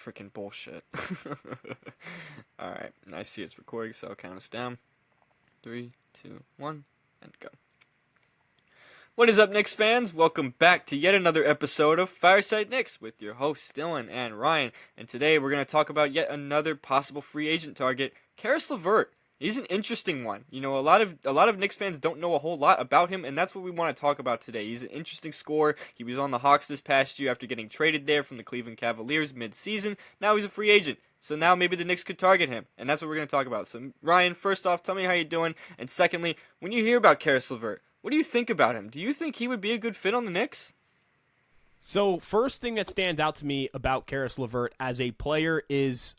freaking bullshit. Alright, I see it's recording, so I'll count us down. 3, 2, 1, and go. What is up, Knicks fans? Welcome back to yet another episode of Fireside Knicks with your hosts Dylan and Ryan. And today we're going to talk about yet another possible free agent target, Caris LeVert. He's an interesting one. You know, a lot of Knicks fans don't know a whole lot about him, and that's what we want to talk about today. He's an interesting scorer. He was on the Hawks this past year after getting traded there from the Cleveland Cavaliers mid-season. Now he's a free agent. So now maybe the Knicks could target him, and that's what we're going to talk about. So Ryan, first off, tell me how you're doing, and secondly, when you hear about Caris LeVert, what do you think about him? Do you think he would be a good fit on the Knicks? So first thing that stands out to me about Caris LeVert as a player is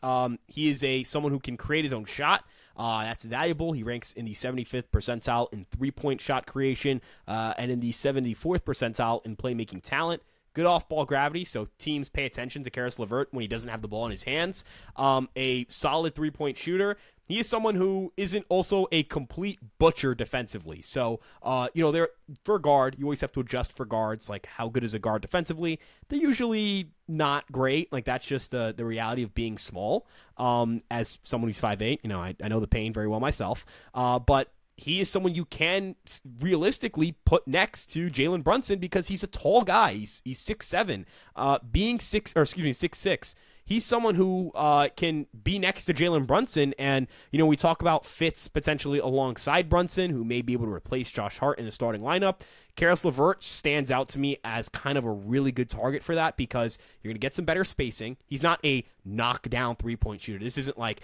he is someone who can create his own shot. That's valuable. He ranks in the 75th percentile in three-point shot creation and in the 74th percentile in playmaking talent. Good off-ball gravity, so teams pay attention to Caris LeVert when he doesn't have the ball in his hands. A solid three-point shooter. He is someone who isn't also a complete butcher defensively. So, for a guard, you always have to adjust for guards. Like, how good is a guard defensively? They're usually not great. Like, that's just the reality of being small. As someone who's 5'8", I know the pain very well myself. But he is someone you can realistically put next to Jalen Brunson because he's a tall guy. He's 6'7". Being 6'6". He's someone who can be next to Jalen Brunson, and, we talk about fits potentially alongside Brunson, who may be able to replace Josh Hart in the starting lineup. Caris LeVert stands out to me as kind of a really good target for that because you're going to get some better spacing. He's not a knockdown three-point shooter. This isn't like,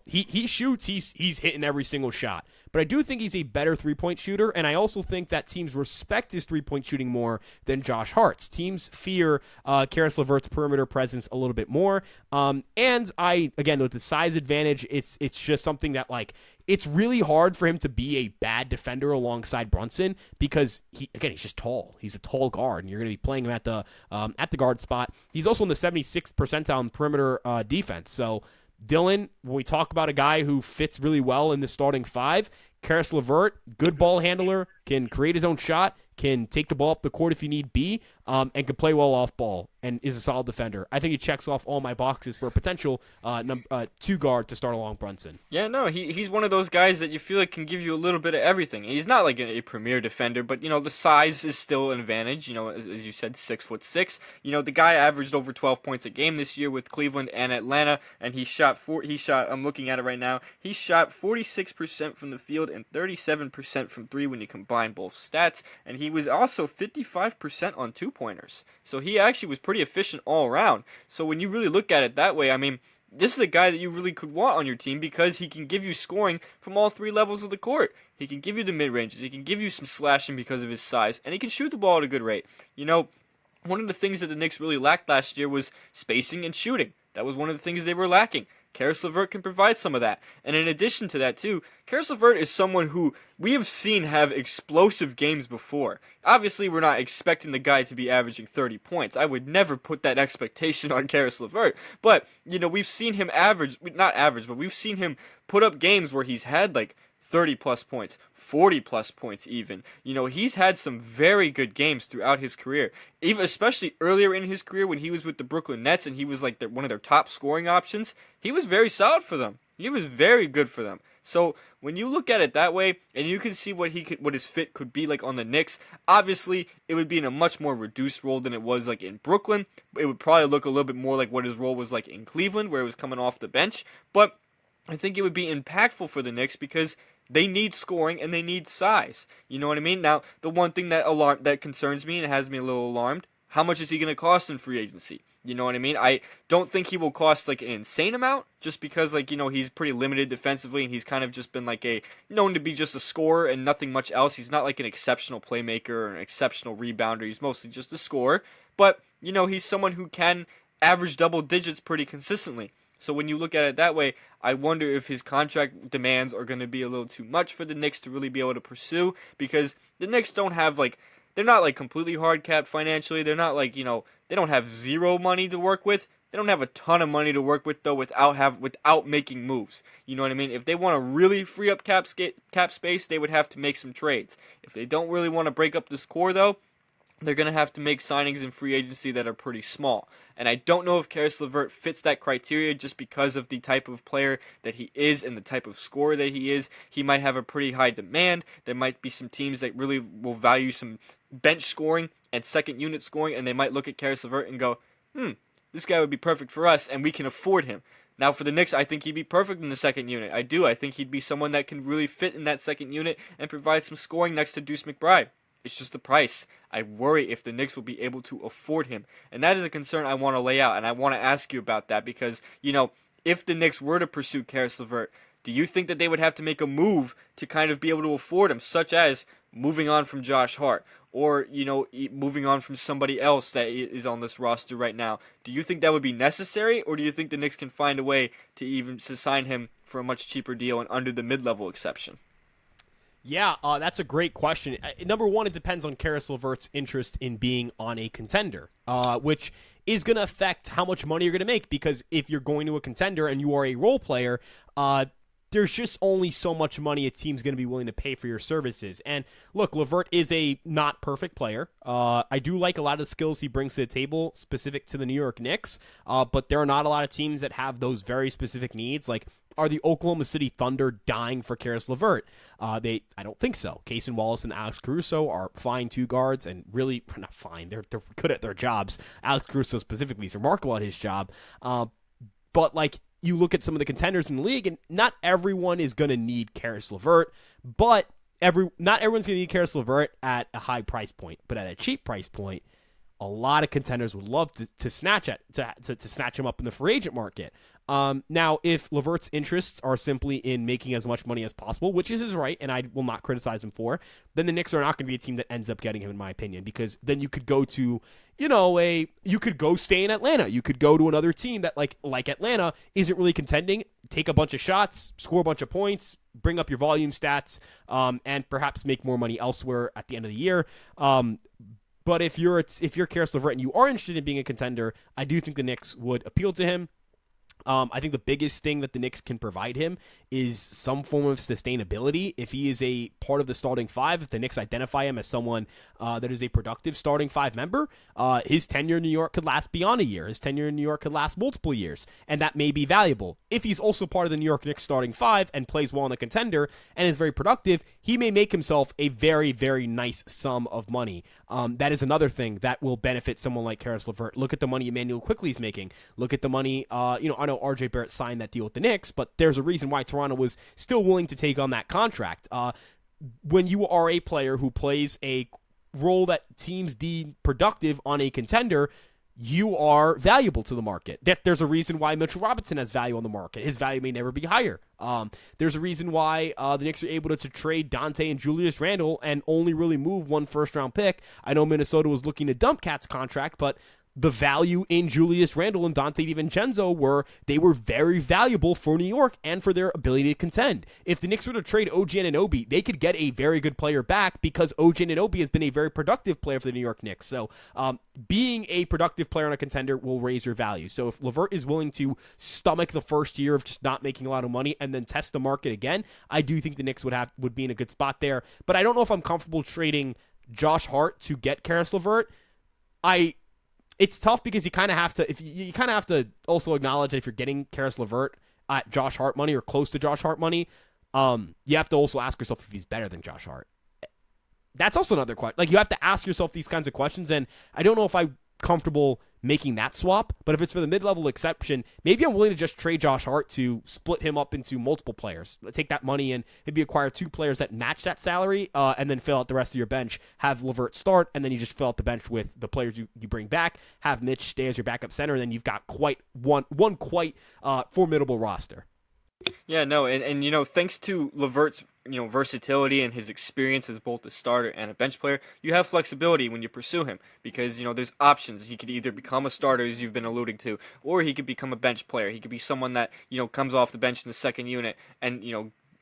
he shoots, he's hitting every single shot. But I do think he's a better three-point shooter, and I also think that teams respect his three-point shooting more than Josh Hart's. Teams fear Caris LeVert's perimeter presence a little bit more. And again, with the size advantage, it's just something that, it's really hard for him to be a bad defender alongside Brunson because he's just tall. He's a tall guard, and you're going to be playing him at the guard spot. He's also in the 76th percentile in perimeter defense. So, Dylan, when we talk about a guy who fits really well in the starting five, Caris LeVert, good ball handler, can create his own shot, can take the ball up the court if you need be, and can play well off ball, and is a solid defender. I think he checks off all my boxes for a potential two guard to start along Brunson. Yeah, no, he's one of those guys that you feel like can give you a little bit of everything. He's not like a premier defender, but the size is still an advantage. As you said, 6'6". The guy averaged over 12 points a game this year with Cleveland and Atlanta, and he shot. I'm looking at it right now. He shot 46% from the field and 37% from three when you combine both stats, and he was also 55% on two-pointers. So he actually was pretty efficient all around. So when you really look at it that way, I mean, this is a guy that you really could want on your team because he can give you scoring from all three levels of the court. He can give you the mid-ranges, he can give you some slashing because of his size, and he can shoot the ball at a good rate. One of the things that the Knicks really lacked last year was spacing and shooting. That was one of the things they were lacking. Caris LeVert can provide some of that. And in addition to that, too, Caris LeVert is someone who we have seen have explosive games before. Obviously, we're not expecting the guy to be averaging 30 points. I would never put that expectation on Caris LeVert. But, we've seen him we've seen him put up games where he's had, 30-plus points, 40-plus points even. He's had some very good games throughout his career, especially earlier in his career when he was with the Brooklyn Nets and he was one of their top scoring options. He was very solid for them. He was very good for them. So when you look at it that way, and you can see what his fit could be like on the Knicks, obviously it would be in a much more reduced role than it was like in Brooklyn. It would probably look a little bit more like what his role was like in Cleveland, where he was coming off the bench. But I think it would be impactful for the Knicks because they need scoring and they need size. You know what I mean? Now, the one thing that concerns me and has me a little alarmed, how much is he going to cost in free agency? You know what I mean? I don't think he will cost an insane amount just because he's pretty limited defensively and he's kind of just been known to be just a scorer and nothing much else. He's not an exceptional playmaker or an exceptional rebounder. He's mostly just a scorer. But, he's someone who can average double digits pretty consistently. So when you look at it that way, I wonder if his contract demands are going to be a little too much for the Knicks to really be able to pursue because the Knicks don't have they're not completely hard capped financially. They're not they don't have zero money to work with. They don't have a ton of money to work with though without making moves. You know what I mean? If they want to really free up cap space, they would have to make some trades. If they don't really want to break up this core though, they're going to have to make signings in free agency that are pretty small. And I don't know if Karis LeVert fits that criteria just because of the type of player that he is and the type of scorer that he is. He might have a pretty high demand. There might be some teams that really will value some bench scoring and second unit scoring, and they might look at Karis LeVert and go, this guy would be perfect for us, and we can afford him. Now, for the Knicks, I think he'd be perfect in the second unit. I do. I think he'd be someone that can really fit in that second unit and provide some scoring next to Deuce McBride. It's just the price. I worry if the Knicks will be able to afford him. And that is a concern I want to lay out, and I want to ask you about that because, if the Knicks were to pursue Karis LeVert, do you think that they would have to make a move to kind of be able to afford him, such as moving on from Josh Hart or, moving on from somebody else that is on this roster right now? Do you think that would be necessary, or do you think the Knicks can find a way to sign him for a much cheaper deal and under the mid-level exception? Yeah, that's a great question. Number one, it depends on Karis LeVert's interest in being on a contender, which is going to affect how much money you're going to make, because if you're going to a contender and you are a role player, there's just only so much money a team's going to be willing to pay for your services. And look, LeVert is a not perfect player. I do like a lot of the skills he brings to the table specific to the New York Knicks, but there are not a lot of teams that have those very specific needs. Like, are the Oklahoma City Thunder dying for Karis LeVert? I don't think so. Casey Wallace and Alex Caruso are fine two guards, and really, not fine. They're good at their jobs. Alex Caruso specifically is remarkable at his job. But like, you look at some of the contenders in the league, and not everyone is going to need Karis LeVert, but not everyone's going to need Karis LeVert at a high price point, but at a cheap price point, a lot of contenders would love to snatch him up in the free agent market. Now, if LeVert's interests are simply in making as much money as possible, which is his right, and I will not criticize him for, then the Knicks are not going to be a team that ends up getting him, in my opinion, because then you could go to, you could go stay in Atlanta. You could go to another team that, like Atlanta, isn't really contending, take a bunch of shots, score a bunch of points, bring up your volume stats, and perhaps make more money elsewhere at the end of the year. But if you're Karis LeVert and you are interested in being a contender, I do think the Knicks would appeal to him. I think the biggest thing that the Knicks can provide him is some form of sustainability. If he is a part of the starting five, if the Knicks identify him as someone that is a productive starting five member, his tenure in New York could last beyond a year. His tenure in New York could last multiple years, and that may be valuable. If he's also part of the New York Knicks starting five and plays well in a contender and is very productive, he may make himself a very, very nice sum of money. That is another thing that will benefit someone like Karis LeVert. Look at the money Emmanuel Quickley is making. Look at the money, I know RJ Barrett signed that deal with the Knicks, but there's a reason why Toronto was still willing to take on that contract. When you are a player who plays a role that teams deem productive on a contender, you are valuable to the market. There's a reason why Mitchell Robinson has value on the market. His value may never be higher. There's a reason why the Knicks are able to trade Dante and Julius Randle and only really move one first-round pick. I know Minnesota was looking to dump Cat's contract, but the value in Julius Randle and Dante DiVincenzo were very valuable for New York and for their ability to contend. If the Knicks were to trade OG Anunoby, they could get a very good player back because OG Anunoby has been a very productive player for the New York Knicks. So being a productive player on a contender will raise your value. So if LeVert is willing to stomach the first year of just not making a lot of money and then test the market again, I do think the Knicks would be in a good spot there. But I don't know if I'm comfortable trading Josh Hart to get Karis LeVert. It's tough because you kind of have to also acknowledge that if you're getting Karis LeVert at Josh Hart money or close to Josh Hart money, you have to also ask yourself if he's better than Josh Hart. That's also another question. Like, you have to ask yourself these kinds of questions, and I don't know if I'm comfortable making that swap, but if it's for the mid-level exception, maybe I'm willing to just trade Josh Hart to split him up into multiple players. Take that money and maybe acquire two players that match that salary, and then fill out the rest of your bench. Have LeVert start, and then you just fill out the bench with the players you bring back. Have Mitch stay as your backup center, and then you've got one quite formidable roster. Yeah, no, and thanks to LeVert's versatility and his experience as both a starter and a bench player, you have flexibility when you pursue him because there's options. He could either become a starter, as you've been alluding to, or he could become a bench player. He could be someone that comes off the bench in the second unit and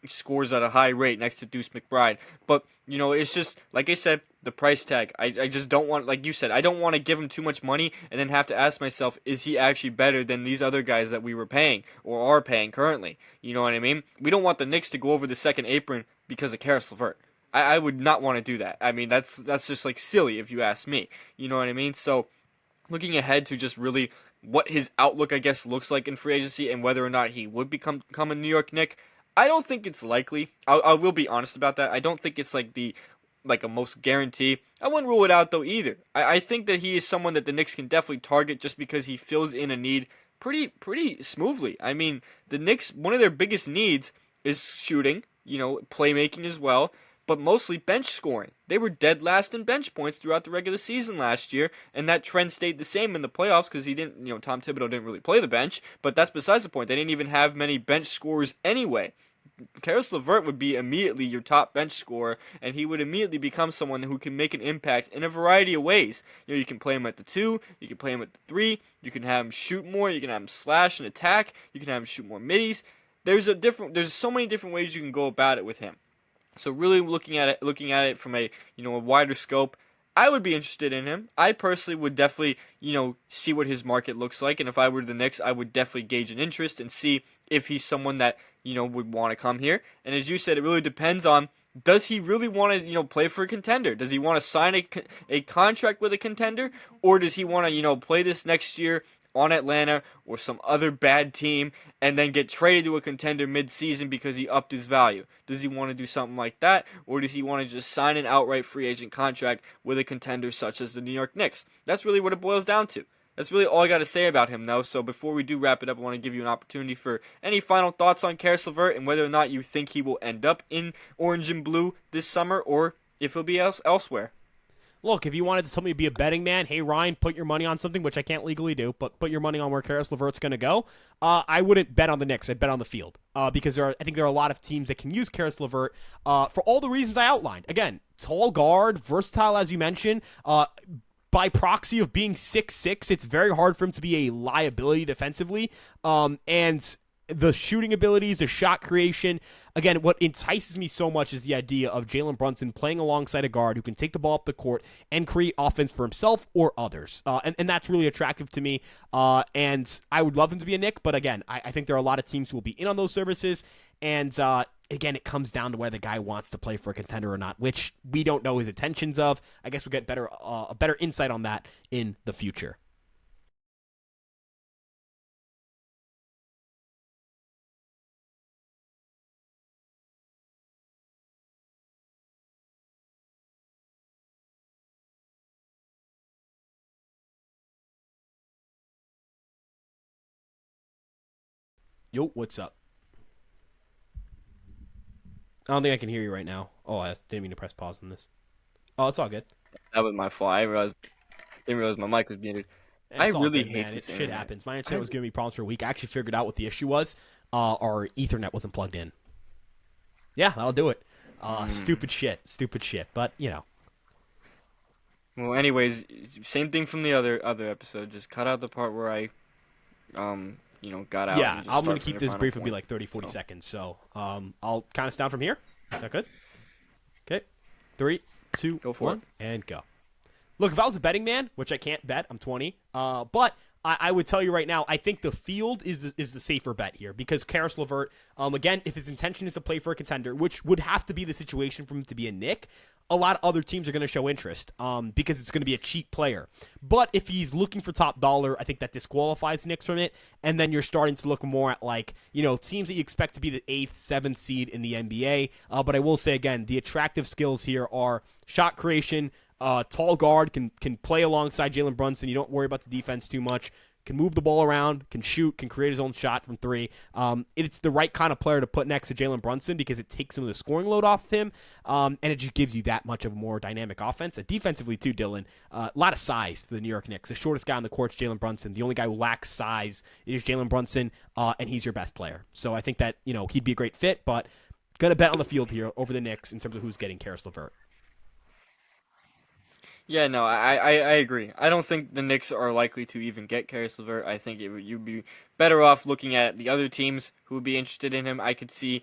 scores at a high rate next to Deuce McBride. But it's just like I said, the price tag. I just don't want, like you said, I don't want to give him too much money and then have to ask myself, is he actually better than these other guys that we were paying or are paying currently? You know what I mean? We don't want the Knicks to go over the second apron because of Karis LeVert. I would not want to do that. I mean, that's just like silly if you ask me. You know what I mean? So looking ahead to just really what his outlook, I guess, looks like in free agency and whether or not he would become a New York Knick, I don't think it's likely. I will be honest about that. I don't think it's like a most guarantee. I wouldn't rule it out though either. I think that he is someone that the Knicks can definitely target just because he fills in a need pretty smoothly. I mean, the Knicks, one of their biggest needs is shooting, playmaking as well, but mostly bench scoring. They were dead last in bench points throughout the regular season last year, and that trend stayed the same in the playoffs because he didn't, Tom Thibodeau didn't really play the bench, but that's besides the point. They didn't even have many bench scorers anyway. Caris LeVert would be immediately your top bench scorer, and he would immediately become someone who can make an impact in a variety of ways. You can play him at the 2, you can play him at the 3, you can have him shoot more, you can have him slash and attack, you can have him shoot more middies. There's so many different ways you can go about it with him. So really looking at it from a wider scope, I would be interested in him. I personally would definitely see what his market looks like, and if I were the Knicks, I would definitely gauge an interest and see if he's someone that would want to come here. And as you said, it really depends on, does he really want to play for a contender? Does he want to sign a contract with a contender, or does he want to play this next year on Atlanta or some other bad team and then get traded to a contender mid-season because he upped his value? Does he want to do something like that, or does he want to just sign an outright free agent contract with a contender such as the New York Knicks? That's really what it boils down to. That's really all I got to say about him, though. So before we do wrap it up, I want to give you an opportunity for any final thoughts on Caris LeVert and whether or not you think he will end up in orange and blue this summer, or if he'll be elsewhere. Look, if you wanted somebody to be a betting man, hey, Ryan, put your money on something, which I can't legally do, but put your money on where Caris LeVert's going to go. I wouldn't bet on the Knicks. I'd bet on the field because I think there are a lot of teams that can use Caris LeVert for all the reasons I outlined. Again, tall guard, versatile, as you mentioned. By proxy of being 6'6", it's very hard for him to be a liability defensively. And the shooting abilities, the shot creation. Again, what entices me so much is the idea of Jalen Brunson playing alongside a guard who can take the ball up the court and create offense for himself or others. And that's really attractive to me. And I would love him to be a Knick, but again, I think there are a lot of teams who will be in on those services. And again, it comes down to whether the guy wants to play for a contender or not, which we don't know his intentions of. I guess we'll get a better insight on that in the future. Yo, what's up? I don't think I can hear you right now. Oh, I didn't mean to press pause on this. Oh, it's all good. That was my fault. Didn't realize my mic was muted. I It's all really good, hate man. this Shit internet. happens. My internet was giving me problems for a week. I actually figured out what the issue was. Our Ethernet wasn't plugged in. Yeah, that'll do it. Stupid shit. But Well, anyways, same thing from the other episode. Just cut out the part where I, got out. yeah, and just I'm start gonna from keep your this final brief. It'll be point. like 30, 40 So, seconds. So I'll count us down from here. Is that good? Okay, 3, 2, Go for 1, and go. Look, if I was a betting man, which I can't bet, I'm 20. But I would tell you right now, I think the field is the safer bet here because Caris LeVert, again, if his intention is to play for a contender, which would have to be the situation for him to be a Knick, a lot of other teams are going to show interest because it's going to be a cheap player. But if he's looking for top dollar, I think that disqualifies the Knicks from it. And then you're starting to look more at teams that you expect to be the 8th, 7th seed in the NBA. But I will say again, the attractive skills here are shot creation. Tall guard can play alongside Jalen Brunson. You don't worry about the defense too much. Can move the ball around, can shoot, can create his own shot from 3. It's the right kind of player to put next to Jalen Brunson because it takes some of the scoring load off of him, and it just gives you that much of a more dynamic offense. Defensively, too, Dylan, a lot of size for the New York Knicks. The shortest guy on the court is Jalen Brunson. The only guy who lacks size is Jalen Brunson, and he's your best player. So I think that he'd be a great fit, but going to bet on the field here over the Knicks in terms of who's getting Caris LeVert. Yeah, no, I agree. I don't think the Knicks are likely to even get Caris LeVert. I think you'd be better off looking at the other teams who would be interested in him. I could see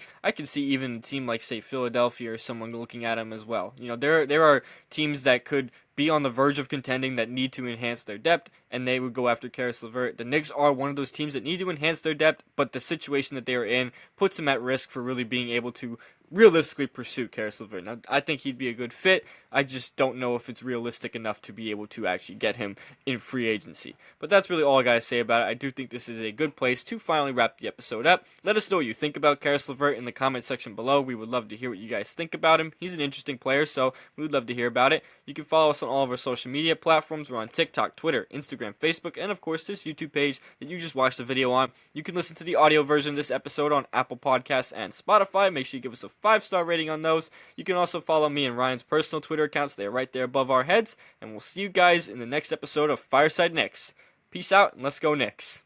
even a team like, say, Philadelphia or someone looking at him as well. There are teams that could be on the verge of contending that need to enhance their depth, and they would go after Caris LeVert. The Knicks are one of those teams that need to enhance their depth, but the situation that they are in puts them at risk for really being able to realistically pursue Karis LeVert. Now, I think he'd be a good fit. I just don't know if it's realistic enough to be able to actually get him in free agency. But that's really all I gotta say about it. I do think this is a good place to finally wrap the episode up. Let us know what you think about Karis LeVert in the comment section below. We would love to hear what you guys think about him. He's an interesting player, so we would love to hear about it. You can follow us on all of our social media platforms. We're on TikTok, Twitter, Instagram, Facebook, and of course this YouTube page that you just watched the video on. You can listen to the audio version of this episode on Apple Podcasts and Spotify. Make sure you give us a 5-star rating on those. You can also follow me and Ryan's personal Twitter accounts. They're right there above our heads. And we'll see you guys in the next episode of Fireside Knicks. Peace out, and let's go Knicks.